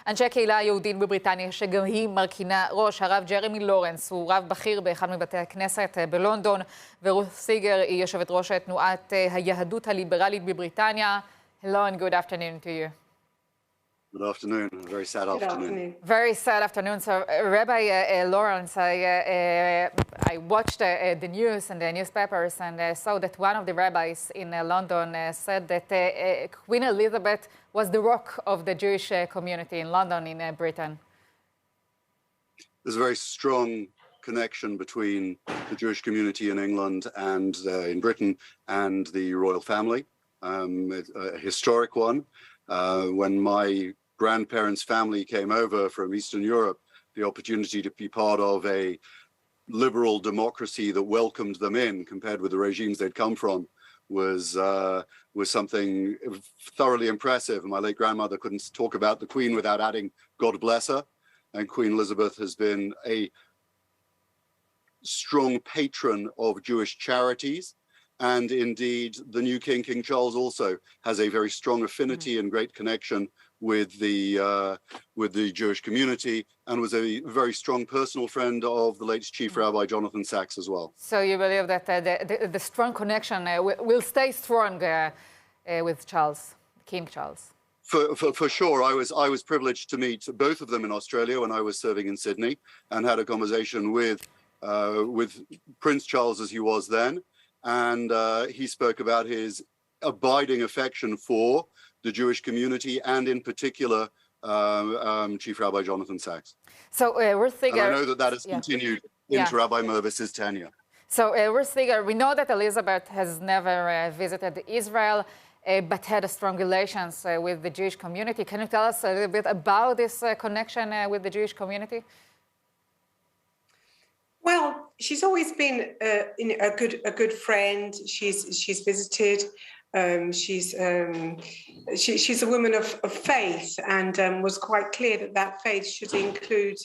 אנשי הקהילה היהודית בבריטניה, שגם היא מרכינה ראש. הרב גרמי לורנס הוא רב בכיר באחד מבתי הכנסת בלונדון, ורות סיגר היא יושבת ראש תנועת היהדות הליברלית בבריטניה. Hello and good afternoon to you. Good afternoon. A very sad afternoon. Very sad afternoon. So, Rabbi Lawrence, I watched the news and the newspapers and saw that one of the rabbis in London said that Queen Elizabeth was the rock of the Jewish community in London, in Britain. There's a very strong connection between the Jewish community in England and in Britain and the royal family, a historic one. When my grandparents' family came over from Eastern Europe, the opportunity to be part of a liberal democracy that welcomed them in compared with the regimes they'd come from was something thoroughly impressive. My late grandmother couldn't talk about the Queen without adding God bless her, and Queen Elizabeth has been a strong patron of Jewish charities. And indeed, the new King, King Charles, also has a very strong affinity and great connection with the Jewish community, and was a very strong personal friend of the late Chief Rabbi Jonathan Sachs as well. So you believe that the strong connection will stay strong with Charles, King Charles? For sure. I was privileged to meet both of them in Australia when I was serving in Sydney, and had a conversation with Prince Charles as he was then. And he spoke about his abiding affection for the Jewish community, and in particular, Chief Rabbi Jonathan Sachs. So, Ruth Siegel, and I know that has continued into Rabbi Mervis's tenure. So, Ruth Siegel, we know that Elizabeth has never visited Israel, but had a strong relations with the Jewish community. Can you tell us a little bit about this connection with the Jewish community? Well, she's always been a good friend. She's visited. She's a woman of faith, and was quite clear that faith should include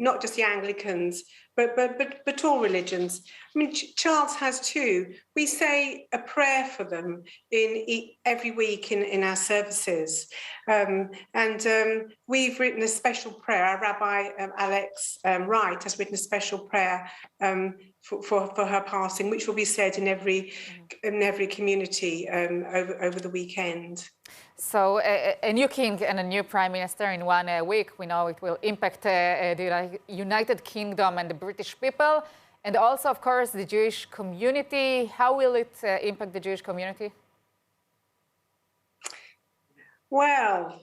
not just the Anglicans, but all religions. I mean, Charles has too. We say a prayer for them every week in our services, and we've written a special prayer. Our Rabbi Alex Wright has written a special prayer for her passing, which will be said in every community over the weekend. So a new king and a new prime minister in 1 week, we know it will impact the United Kingdom and the British people, and also, of course, the Jewish community. How will it impact the Jewish community? Well,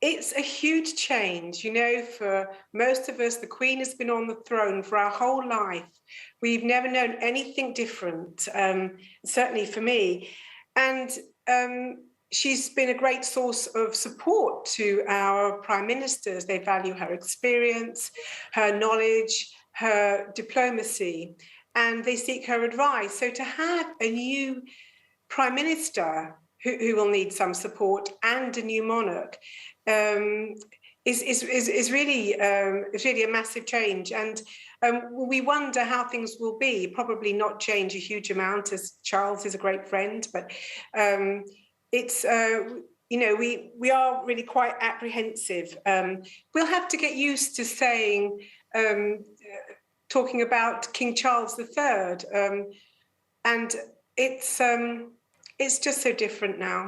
it's a huge change. You know, for most of us, the Queen has been on the throne for our whole life. We've never known anything different, certainly for me. And she's been a great source of support to our prime ministers. They value her experience, her knowledge, her diplomacy, and they seek her advice. So to have a new prime minister who will need some support, and a new monarch is really a massive change. And we wonder how things will be. Probably not change a huge amount, as Charles is a great friend, but it's you know, we are really quite apprehensive. We'll have to get used to saying talking about King Charles III, and it's just so different now.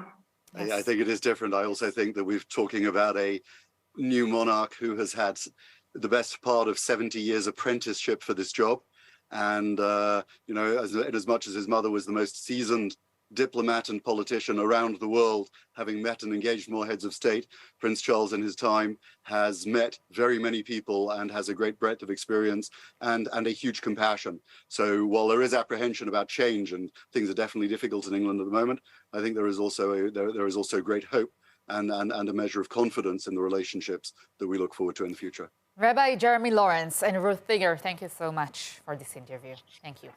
I think it is different. I also think that we're talking about a new monarch who has had the best part of 70 years apprenticeship for this job. And, you know, as much as his mother was the most seasoned diplomat and politician around the world, having met and engaged more heads of state, Prince Charles in his time has met very many people and has a great breadth of experience and a huge compassion. So while there is apprehension about change, and things are definitely difficult in England at the moment, I think there is also great hope and a measure of confidence in the relationships that we look forward to in the future. Rabbi Jeremy Lawrence and Ruth Siegel, thank you so much for this interview. Thank you.